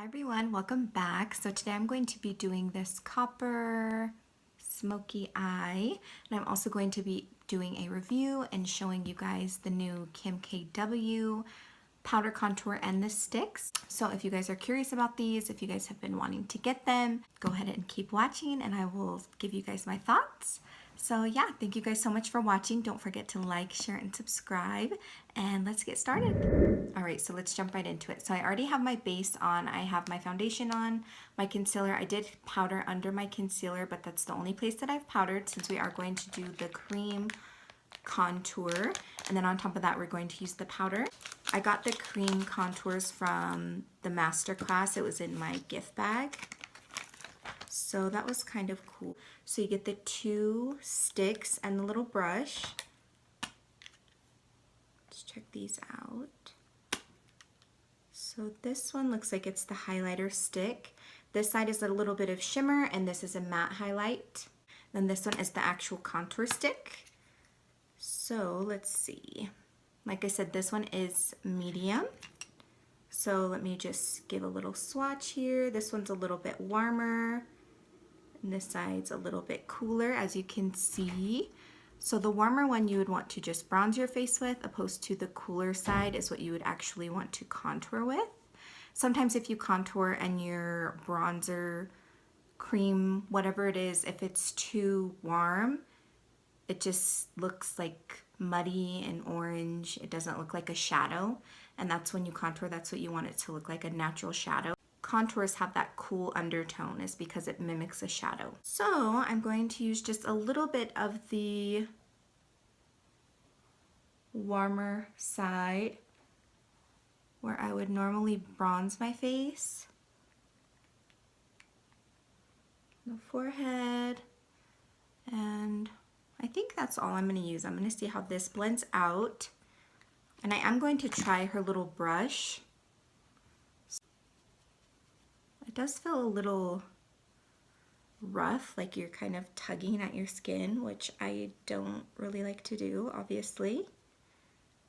Hi everyone, welcome back. So today I'm going to be doing this copper smoky eye, and I'm also going to be doing a review and showing you guys the new Kim KW powder contour and the sticks. So if you guys are curious about these, if you guys have been wanting to get them, go ahead and keep watching and I will give you guys my thoughts. So yeah, thank you guys so much for watching. Don't forget to like, share, and subscribe, and let's get started. All right, so let's jump right into it. So I already have my base on. I have my foundation on, my concealer. I did powder under my concealer, but that's the only place that I've powdered since we are going to do the cream contour. And then on top of that, we're going to use the powder. I got the cream contours from the masterclass. It was in my gift bag. So that was kind of cool. So you get the two sticks and the little brush. Let's check these out. So this one looks like it's the highlighter stick. This side is a little bit of shimmer and this is a matte highlight. Then this one is the actual contour stick. So let's see. Like I said, this one is medium. So let me just give a little swatch here. This one's a little bit warmer. And this side's a little bit cooler, as you can see. So the warmer one you would want to just bronze your face with, opposed to the cooler side is what you would actually want to contour with. Sometimes if you contour and your bronzer, cream, whatever it is, if it's too warm, it just looks like muddy and orange. It doesn't look like a shadow. And that's when you contour, that's what you want it to look like, a natural shadow. Contours have that cool undertone is because it mimics a shadow. So I'm going to use just a little bit of the warmer side where I would normally bronze my face. The forehead, and I think that's all I'm going to use. I'm going to see how this blends out, and I am going to try her little brush. It does feel a little rough, like you're kind of tugging at your skin, which I don't really like to do, obviously.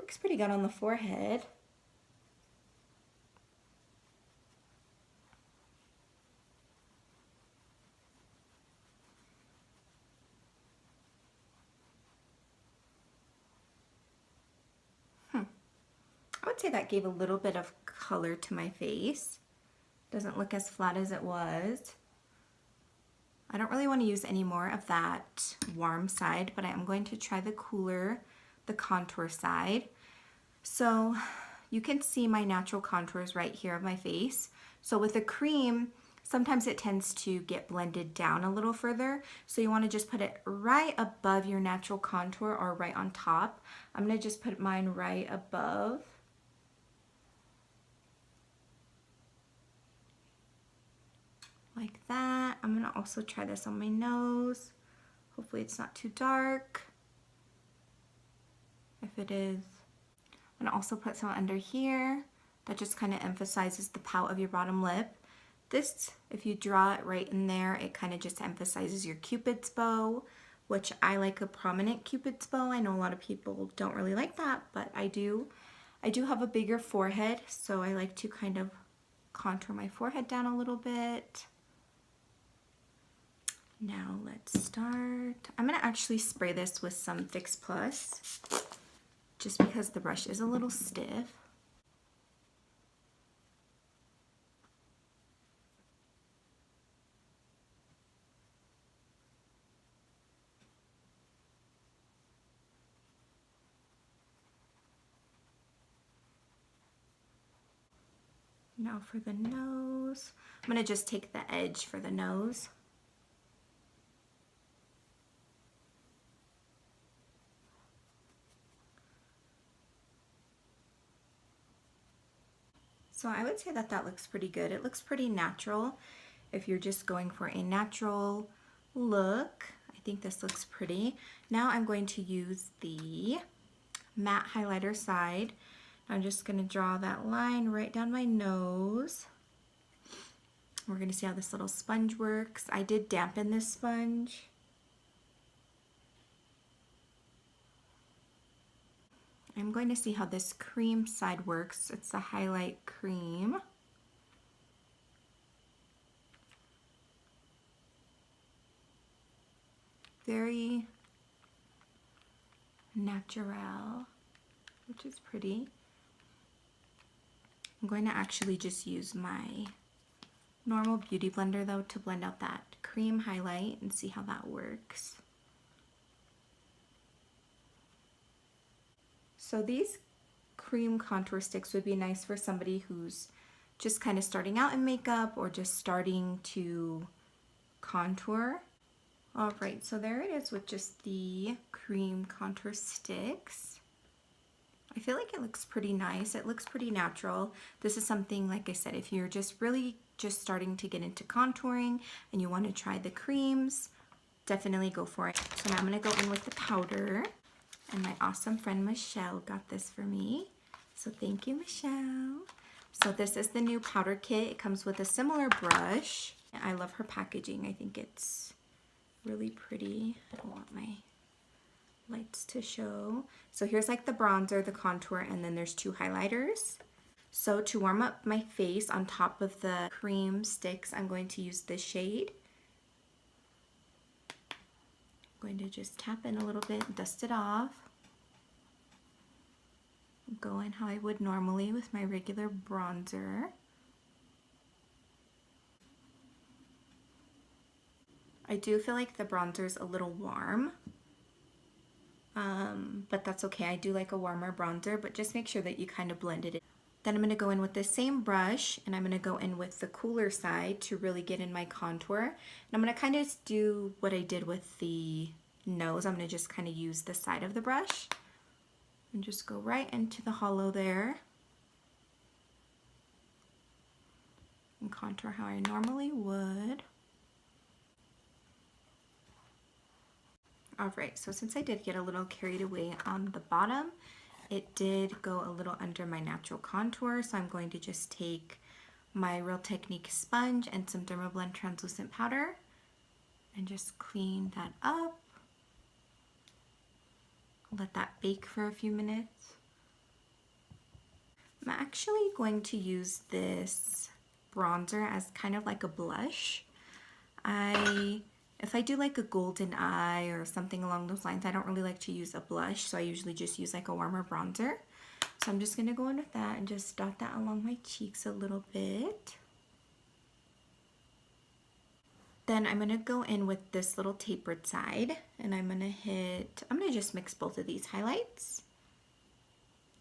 Works pretty good on the forehead. I would say that gave a little bit of color to my face. Doesn't look as flat as it was. I don't really want to use any more of that warm side, but I am going to try the cooler, the contour side. So you can see my natural contours right here of my face. So with the cream, sometimes it tends to get blended down a little further. So you want to just put it right above your natural contour or right on top. I'm going to just put mine right above. Like that. I'm going to also try this on my nose. Hopefully it's not too dark. If it is, I'm going to also put some under here. That just kind of emphasizes the pout of your bottom lip. This, if you draw it right in there, it kind of just emphasizes your Cupid's bow, which I like a prominent Cupid's bow. I know a lot of people don't really like that, but I do. I do have a bigger forehead, so I like to kind of contour my forehead down a little bit. Now let's start. I'm going to actually spray this with some Fix Plus just because the brush is a little stiff. Now for the nose, I'm going to just take the edge for the nose. So I would say that that looks pretty good. It looks pretty natural. If you're just going for a natural look, I think this looks pretty. Now I'm going to use the matte highlighter side. I'm just going to draw that line right down my nose. We're going to see how this little sponge works. I did dampen this sponge. I'm going to see how this cream side works. It's the highlight cream. very natural, which is pretty. I'm going to actually just use my normal beauty blender though to blend out that cream highlight and see how that works. So these cream contour sticks would be nice for somebody who's just kind of starting out in makeup or just starting to contour. All right, so there it is with just the cream contour sticks. I feel like it looks pretty nice. It looks pretty natural. This is something, like I said, if you're just really just starting to get into contouring and you want to try the creams, definitely go for it. So now I'm going to go in with the powder, and my awesome friend Michelle got this for me. So thank you, Michelle. So this is the new powder kit. It comes with a similar brush. I love her packaging. I think it's really pretty. I don't want my lights to show. So here's like the bronzer, the contour, and then there's 2 highlighters. So to warm up my face on top of the cream sticks, I'm going to use this shade. I'm going to just tap in a little bit, dust it off. Go in how I would normally with my regular bronzer. I do feel like the bronzer is a little warm. But that's okay. I do like a warmer bronzer, but just make sure that you kind of blend it in. Then I'm going to go in with the same brush, and I'm going to go in with the cooler side to really get in my contour. And I'm going to kind of do what I did with the nose. I'm going to just kind of use the side of the brush and just go right into the hollow there and contour how I normally would. Alright, so since I did get a little carried away on the bottom, it did go a little under my natural contour, so I'm going to just take my Real Technique sponge and some Dermablend translucent powder and just clean that up. Let that bake for a few minutes. I'm actually going to use this bronzer as kind of like a blush. If I do like a golden eye or something along those lines, I don't really like to use a blush, so I usually just use like a warmer bronzer. So I'm just going to go in with that and just dot that along my cheeks a little bit. Then I'm going to go in with this little tapered side, and I'm going to just mix both of these highlights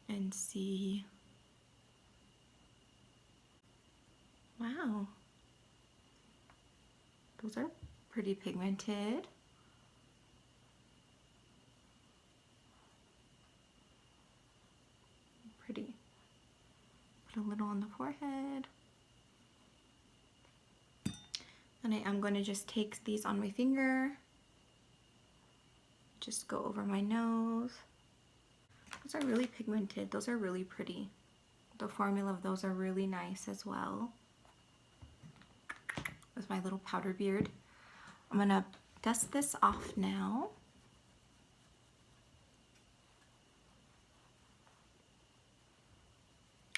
and see. Wow. Those are pretty pigmented. Pretty. Put a little on the forehead. And I am going to just take these on my finger. Just go over my nose. Those are really pigmented. Those are really pretty. The formula of those are really nice as well. With my little powder beard. I'm going to dust this off now.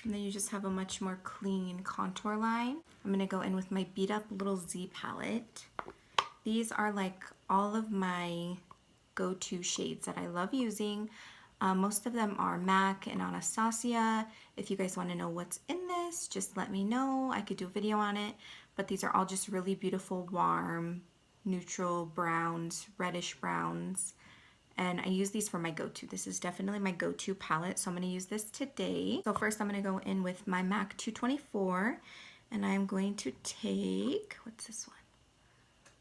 And then you just have a much more clean contour line. I'm going to go in with my Beat Up Little Z palette. These are like all of my go-to shades that I love using. Most of them are MAC and Anastasia. If you guys want to know what's in this, just let me know. I could do a video on it. But these are all just really beautiful, warm, neutral browns, reddish browns. And I use these for my go-to. This is definitely my go-to palette, so I'm going to use this today. So first I'm going to go in with my MAC 224, and I'm going to take, what's this one?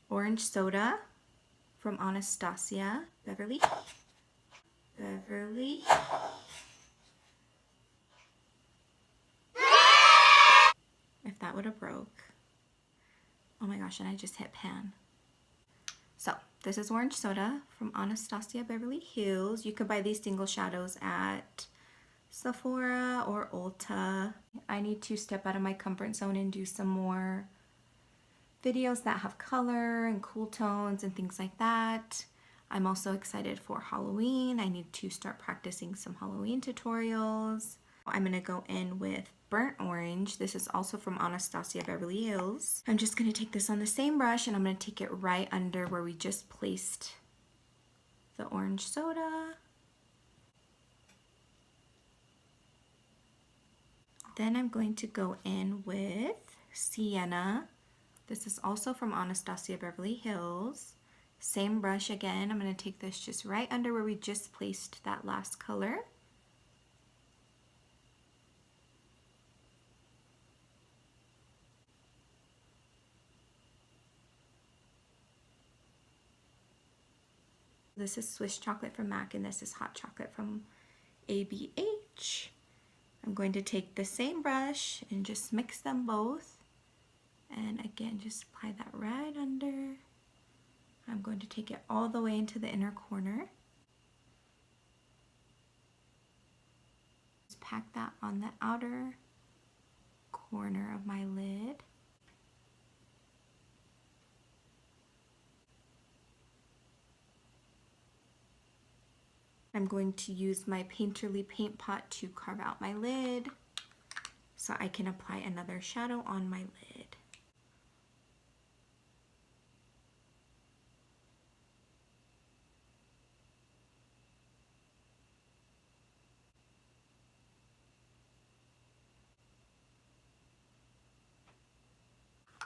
Orange Soda from Anastasia, Beverly. If that would have broke. Oh my gosh, and I just hit pan. So this is Orange Soda from Anastasia Beverly Hills. You could buy these single shadows at Sephora or Ulta. I need to step out of my comfort zone and do some more videos that have color and cool tones and things like that. I'm also excited for Halloween. I need to start practicing some Halloween tutorials. I'm going to go in with Burnt Orange. This is also from Anastasia Beverly Hills. I'm just going to take this on the same brush, and I'm going to take it right under where we just placed the orange soda. Then I'm going to go in with Sienna. This is also from Anastasia Beverly Hills. Same brush again. I'm going to take this just right under where we just placed that last color. This is Swiss chocolate from MAC and this is hot chocolate from ABH. I'm going to take the same brush and just mix them both. And again, just apply that right under. I'm going to take it all the way into the inner corner. Just pack that on the outer corner of my lid. I'm going to use my Painterly paint pot to carve out my lid so I can apply another shadow on my lid.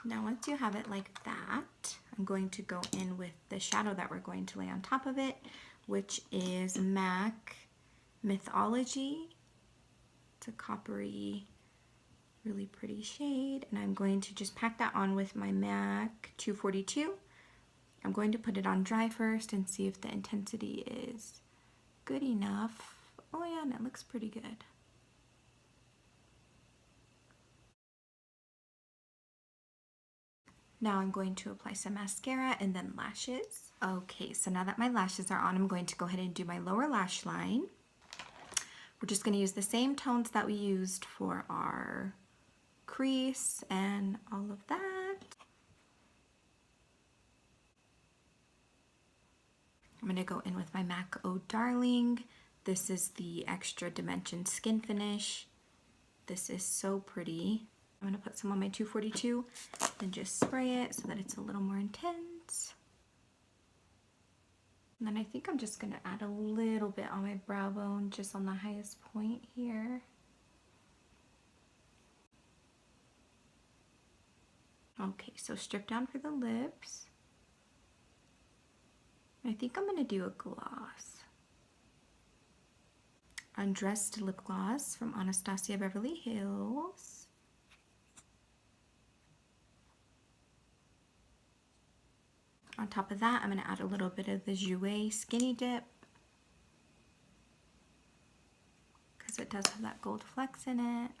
Now once you have it like that, I'm going to go in with the shadow that we're going to lay on top of it, which is MAC Mythology. It's a coppery, really pretty shade, and I'm going to just pack that on with my MAC 242. I'm going to put it on dry first and see if the intensity is good enough. Oh yeah, and it looks pretty good. Now I'm going to apply some mascara and then lashes. Okay, so now that my lashes are on, I'm going to go ahead and do my lower lash line. We're just going to use the same tones that we used for our crease and all of that. I'm going to go in with my MAC Oh Darling. This is the Extra Dimension Skin Finish. This is so pretty. I'm going to put some on my 242 and just spray it so that it's a little more intense. And then I think I'm just going to add a little bit on my brow bone, just on the highest point here. Okay, so strip down for the lips. I think I'm going to do a gloss. Undressed lip gloss from Anastasia Beverly Hills. On top of that, I'm going to add a little bit of the Jouer Skinny Dip because it does have that gold flecks in it.